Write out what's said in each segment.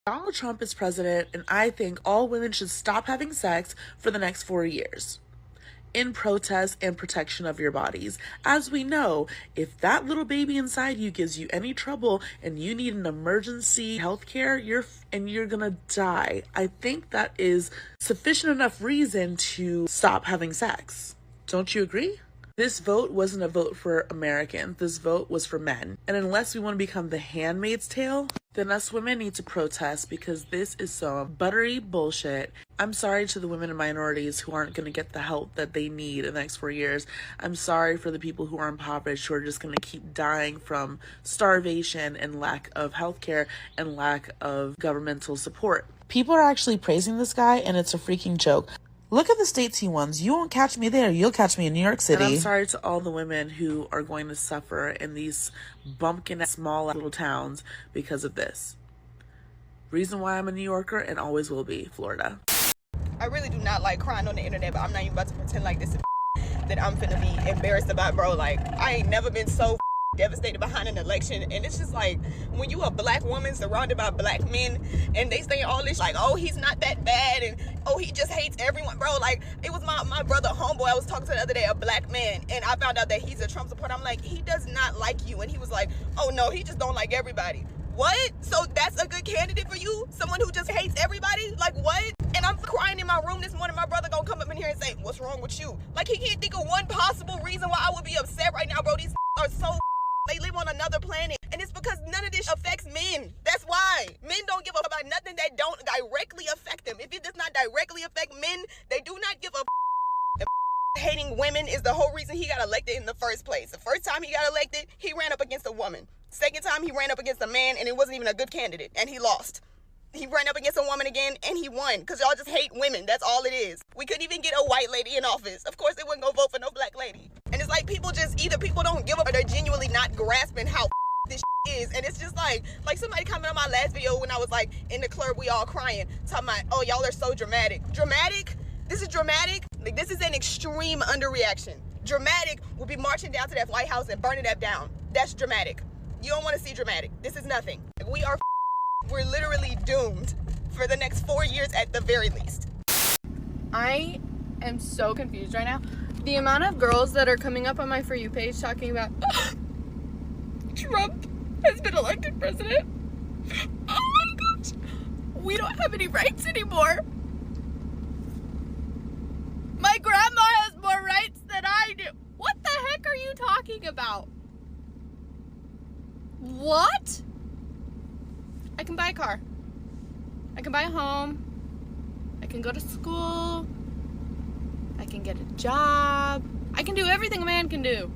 Donald Trump is president, and I think all women should stop having sex for the next 4 years in protest and protection of your bodies. As we know, if that little baby inside you gives you any trouble and you need an emergency health care, you're gonna die. I think that is sufficient enough reason to stop having sex. Don't you agree? This vote wasn't a vote for Americans. This vote was for men. And unless we want to become the handmaid's tale, then us women need to protest, because this is some buttery bullshit. I'm sorry to the women and minorities who aren't going to get the help that they need in the next 4 years. I'm sorry for the people who are impoverished, who are just going to keep dying from starvation and lack of healthcare and lack of governmental support. People are actually praising this guy, and it's a freaking joke. Look at the states he won. You won't catch me there. You'll catch me in New York City. And I'm sorry to all the women who are going to suffer in these bumpkin small little towns because of this. Reason why I'm a New Yorker and always will be, Florida. I really do not like crying on the internet, but I'm not even about to pretend like this is that I'm finna be embarrassed about, bro. Like, I ain't never been so devastated behind an election. And it's just like, when you a black woman surrounded by black men and they say all this like, oh, he's not that bad, and oh, he just hates everyone, bro. Like, it was my brother homeboy I was talking to the other day, a black man, and I found out that he's a Trump supporter. I'm like, he does not like you. And he was like, oh no, he just don't like everybody. What? So that's a good candidate for you? Someone who just hates everybody? Like, what? And I'm crying in my room this morning. My brother gonna come up in here and say, what's wrong with you? Like, he can't think of one possible reason why I would be upset right now, bro. These are so, they live on another planet. And it's because none of this affects men. That's why. Men don't give a about nothing that don't directly affect them. If it does not directly affect men, they do not give a hating women is the whole reason he got elected in the first place. The first time he got elected, he ran up against a woman. Second time, he ran up against a man, and it wasn't even a good candidate, and he lost. He ran up against a woman again, and he won, because y'all just hate women. That's all it is. We couldn't even get a white lady in office. Of course, they wouldn't go vote for no black lady. And it's like, people just, either people don't give up, or they're genuinely not grasping how this is. And it's just like somebody commented on my last video when I was like, in the club, we all crying, talking about, oh, y'all are so dramatic. Dramatic? This is dramatic? Like, this is an extreme underreaction. Dramatic will be marching down to that White House and burning that down. That's dramatic. You don't want to see dramatic. This is nothing. We're literally doomed for the next 4 years at the very least. I am so confused right now. The amount of girls that are coming up on my For You page talking about Trump has been elected president. Oh my gosh. We don't have any rights anymore. My grandma has more rights than I do. What the heck are you talking about? What? I can buy a car. I can buy a home. I can go to school. I can get a job. I can do everything a man can do.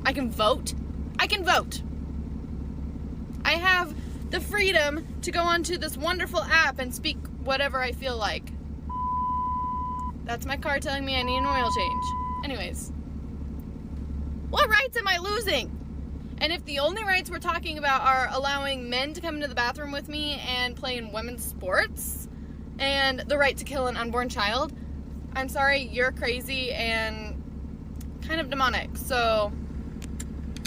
I can vote. I can vote. I have the freedom to go onto this wonderful app and speak whatever I feel like. That's my car telling me I need an oil change. Anyways. What rights am I losing? And if the only rights we're talking about are allowing men to come into the bathroom with me and play in women's sports and the right to kill an unborn child, I'm sorry, you're crazy and kind of demonic. So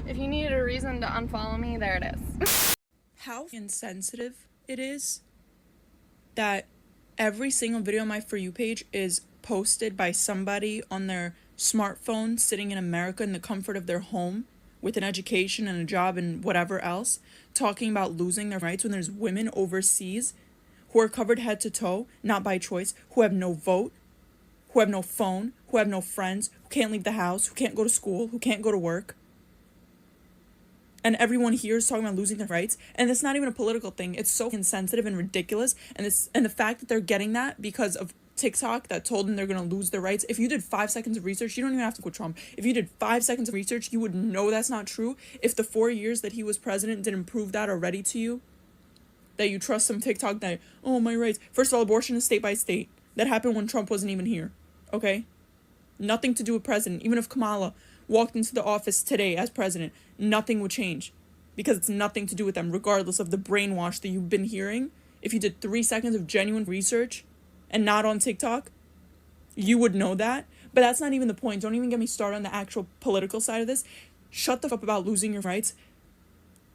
if you needed a reason to unfollow me, there it is. How insensitive it is that every single video on my For You page is posted by somebody on their smartphone sitting in America in the comfort of their home with an education and a job and whatever else, talking about losing their rights when there's women overseas who are covered head to toe, not by choice, who have no vote, who have no phone, who have no friends, who can't leave the house, who can't go to school, who can't go to work. And everyone here is talking about losing their rights, and it's not even a political thing. It's so insensitive and ridiculous, and the fact that they're getting that because of TikTok that told them they're going to lose their rights. If you did 5 seconds of research, you don't even have to go Trump. If you did 5 seconds of research, you would know that's not true. If the 4 years that he was president didn't prove that already to you, that you trust some TikTok that, oh, my rights. First of all, abortion is state by state. That happened when Trump wasn't even here, okay? Nothing to do with president. Even if Kamala walked into the office today as president, nothing would change because it's nothing to do with them, regardless of the brainwash that you've been hearing. If you did 3 seconds of genuine research and not on TikTok, you would know that. But that's not even the point. Don't even get me started on the actual political side of this. Shut the fuck up about losing your rights.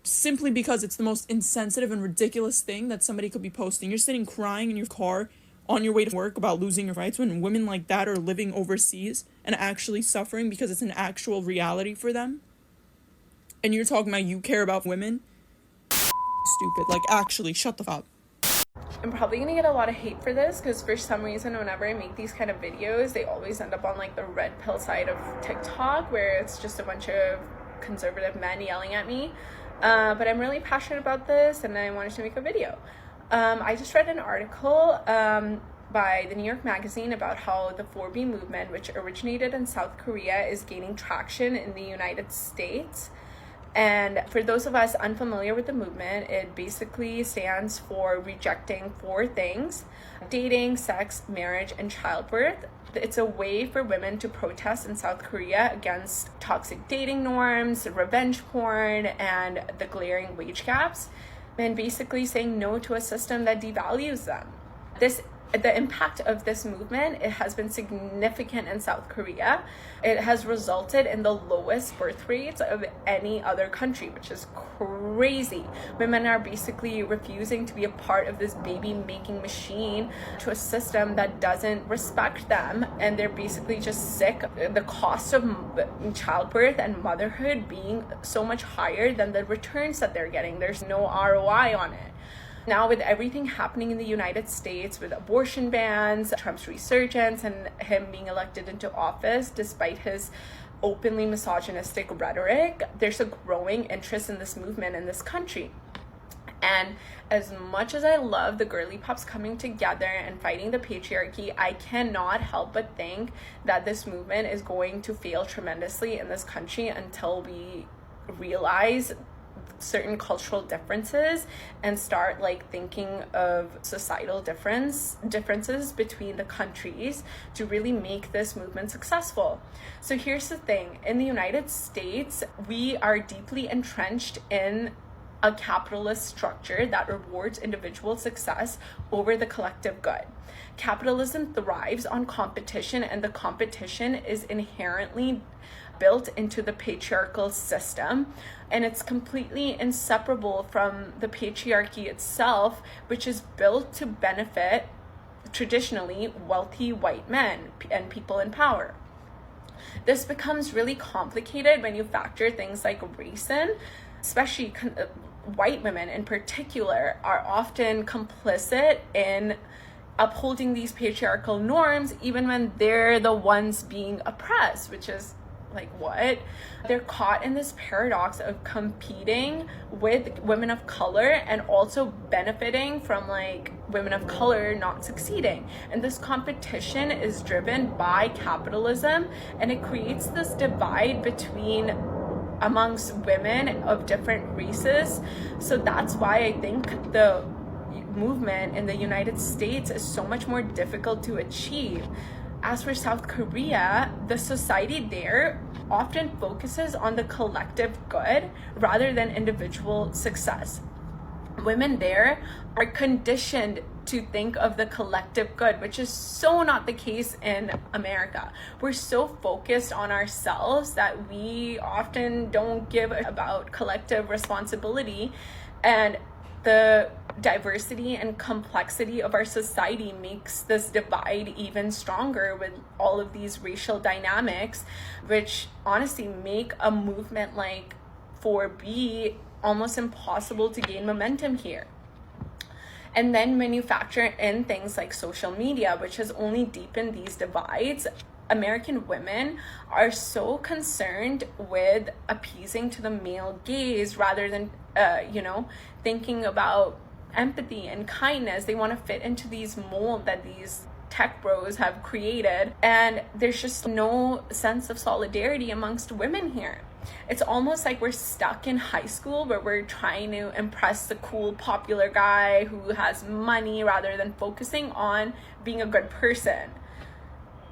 simply because it's the most insensitive and ridiculous thing that somebody could be posting. You're sitting crying in your car on your way to work about losing your rights when women like that are living overseas and actually suffering because it's an actual reality for them. And you're talking about you care about women? Stupid. Like, actually, shut the fuck up. I'm probably gonna get a lot of hate for this because for some reason whenever I make these kind of videos, they always end up on like the red pill side of TikTok, where it's just a bunch of conservative men yelling at me. But I'm really passionate about this and I wanted to make a video. I just read an article by the New York Magazine about how the 4B movement, which originated in South Korea, is gaining traction in the United States. And for those of us unfamiliar with the movement, it basically stands for rejecting 4 things: dating, sex, marriage, and childbirth. It's a way for women to protest in South Korea against toxic dating norms, revenge porn, and the glaring wage gaps, and basically saying no to a system that devalues them. The impact of this movement, it has been significant in South Korea. It has resulted in the lowest birth rates of any other country, which is crazy. Women are basically refusing to be a part of this baby making machine to a system that doesn't respect them, and they're basically just sick. The cost of childbirth and motherhood being so much higher than the returns that they're getting. There's no ROI on it. Now, with everything happening in the United States, with abortion bans, Trump's resurgence, and him being elected into office despite his openly misogynistic rhetoric, there's a growing interest in this movement in this country. And as much as I love the girly pops coming together and fighting the patriarchy, I cannot help but think that this movement is going to fail tremendously in this country until we realize certain cultural differences and start like thinking of societal differences between the countries to really make this movement successful. So here's the thing: in the United States, we are deeply entrenched in a capitalist structure that rewards individual success over the collective good. Capitalism thrives on competition, and the competition is inherently built into the patriarchal system, and it's completely inseparable from the patriarchy itself, which is built to benefit traditionally wealthy white men and people in power. This becomes really complicated when you factor things like race in, especially white women in particular are often complicit in upholding these patriarchal norms even when they're the ones being oppressed, which is like, what? They're caught in this paradox of competing with women of color and also benefiting from like women of color not succeeding. And this competition is driven by capitalism, and it creates this divide amongst women of different races. So that's why I think the movement in the United States is so much more difficult to achieve. As for South Korea, the society there often focuses on the collective good rather than individual success. Women there are conditioned to think of the collective good, which is so not the case in America. We're so focused on ourselves that we often don't give about collective responsibility, and the diversity and complexity of our society makes this divide even stronger with all of these racial dynamics, which honestly make a movement like 4B almost impossible to gain momentum here. And then when you factor in things like social media, which has only deepened these divides, American women are so concerned with appeasing to the male gaze rather than, thinking about empathy and kindness. They want to fit into these molds that these tech bros have created, and there's just no sense of solidarity amongst women here. It's almost like we're stuck in high school where we're trying to impress the cool popular guy who has money rather than focusing on being a good person.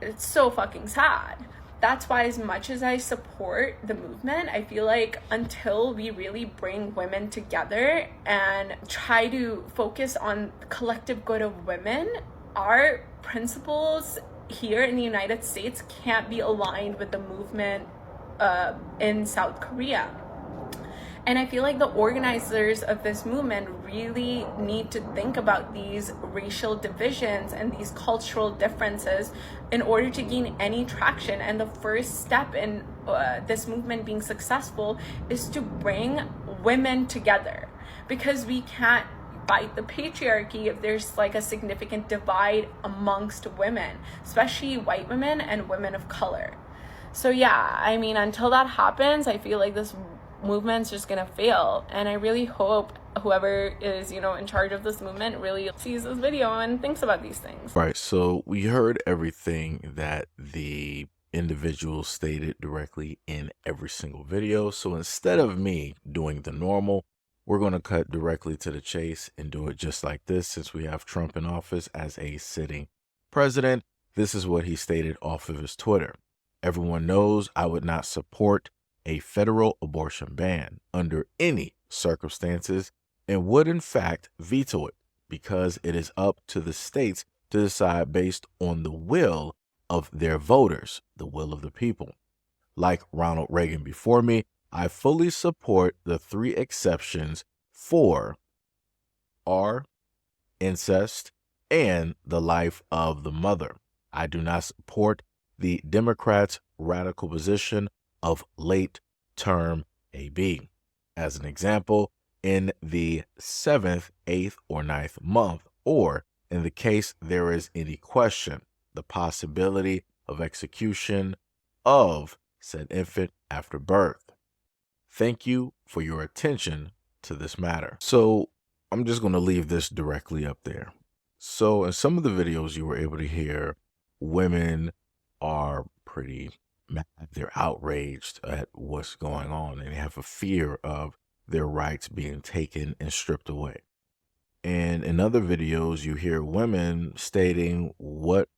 It's so fucking sad. That's why, as much as I support the movement, I feel like until we really bring women together and try to focus on the collective good of women, our principles here in the United States can't be aligned with the movement in South Korea. And I feel like the organizers of this movement really need to think about these racial divisions and these cultural differences in order to gain any traction. And the first step in this movement being successful is to bring women together, because we can't fight the patriarchy if there's like a significant divide amongst women, especially white women and women of color. So yeah, I mean, until that happens, I feel like this movement's just gonna fail. And I really hope whoever is, in charge of this movement really sees this video and thinks about these things. Right. So we heard everything that the individual stated directly in every single video. So instead of me doing the normal, we're going to cut directly to the chase and do it just like this. Since we have Trump in office as a sitting president, this is what he stated off of his Twitter. Everyone knows I would not support a federal abortion ban under any circumstances and would in fact veto it, because it is up to the states to decide based on the will of their voters, the will of the people. Like Ronald Reagan before me, I fully support the 3 exceptions for are incest and the life of the mother. I do not support the Democrats' radical position of late term AB. As an example, in the 7th, 8th, or 9th month, or in the case there is any question, the possibility of execution of said infant after birth. Thank you for your attention to this matter. So I'm just going to leave this directly up there. So in some of the videos you were able to hear women are pretty mad. They're outraged at what's going on, and they have a fear of their rights being taken and stripped away. And in other videos, you hear women stating, what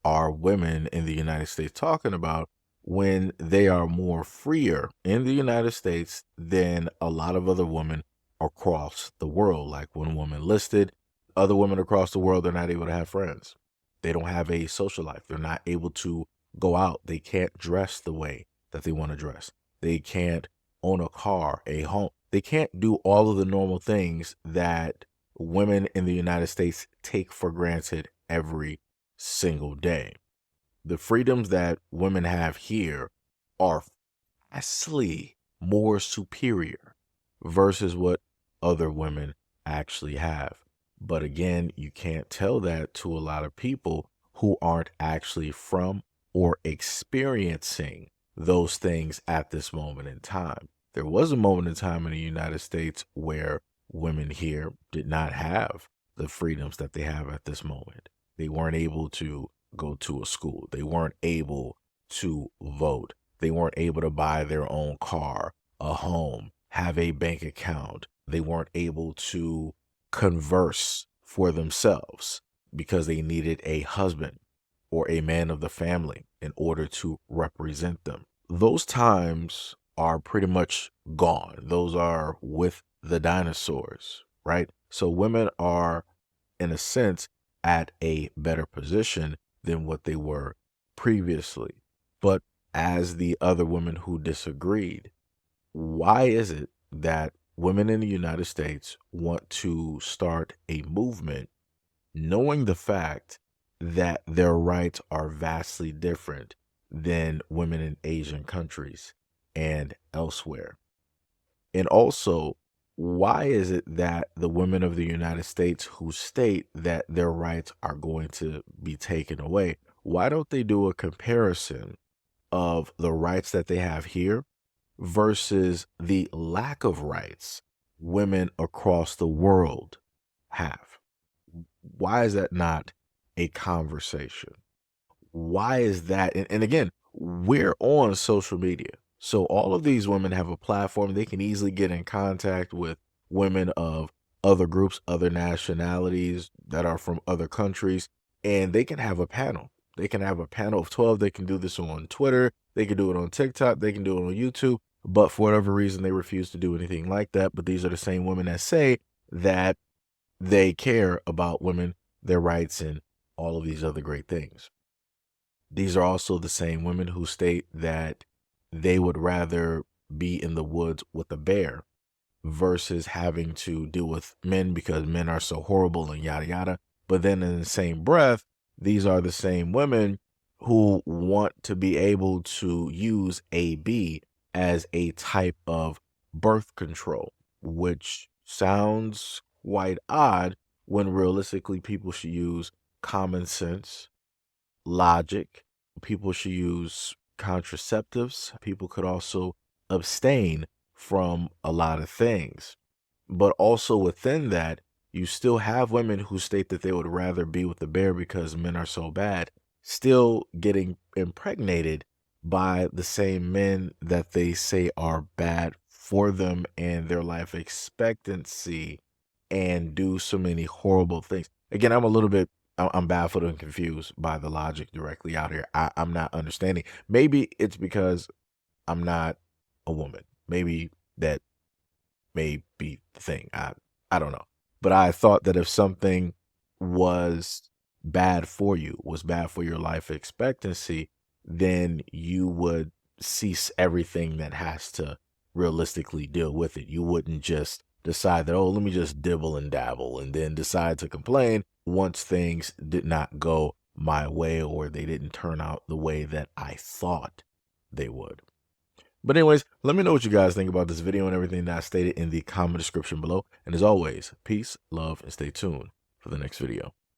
are women in the United States talking about when they are more freer in the United States than a lot of other women across the world? Like one woman listed, other women across the world are not able to have friends. They don't have a social life. They're not able to go out. They can't dress the way that they want to dress. They can't own a car, a home. They can't do all of the normal things that women in the United States take for granted every single day. The freedoms that women have here are vastly more superior versus what other women actually have. But again, you can't tell that to a lot of people who aren't actually from or experiencing those things at this moment in time. There was a moment in time in the United States where women here did not have the freedoms that they have at this moment. They weren't able to go to a school. They weren't able to vote. They weren't able to buy their own car, a home, have a bank account. They weren't able to converse for themselves because they needed a husband or a man of the family in order to represent them. Those times are pretty much gone. Those are with the dinosaurs, right? So women are, in a sense, at a better position than what they were previously. But as the other women who disagreed, why is it that women in the United States want to start a movement knowing the fact that their rights are vastly different than women in Asian countries and elsewhere? And also, why is it that the women of the United States who state that their rights are going to be taken away, why don't they do a comparison of the rights that they have here versus the lack of rights women across the world have? Why is that not a conversation? Why is that? And again, we're on social media. So all of these women have a platform. They can easily get in contact with women of other groups, other nationalities that are from other countries, and they can have a panel. They can have a panel of 12. They can do this on Twitter. They can do it on TikTok. They can do it on YouTube. But for whatever reason, they refuse to do anything like that. But these are the same women that say that they care about women, their rights, and all of these other great things. These are also the same women who state that they would rather be in the woods with a bear versus having to deal with men because men are so horrible and yada yada. But then in the same breath, these are the same women who want to be able to use AB as a type of birth control, which sounds quite odd when realistically people should use common sense, logic. People should use contraceptives. People could also abstain from a lot of things. But also within that, you still have women who state that they would rather be with the bear because men are so bad, still getting impregnated by the same men that they say are bad for them and their life expectancy and do so many horrible things. Again, I'm baffled and confused by the logic directly out here. I'm not understanding. Maybe it's because I'm not a woman. Maybe that may be the thing. I don't know. But I thought that if something was bad for you, was bad for your life expectancy, then you would cease everything that has to realistically deal with it. You wouldn't just decide that, oh, let me just dibble and dabble and then decide to complain once things did not go my way or they didn't turn out the way that I thought they would. But anyways, let me know what you guys think about this video and everything that I stated in the comment description below. And as always, peace, love, and stay tuned for the next video.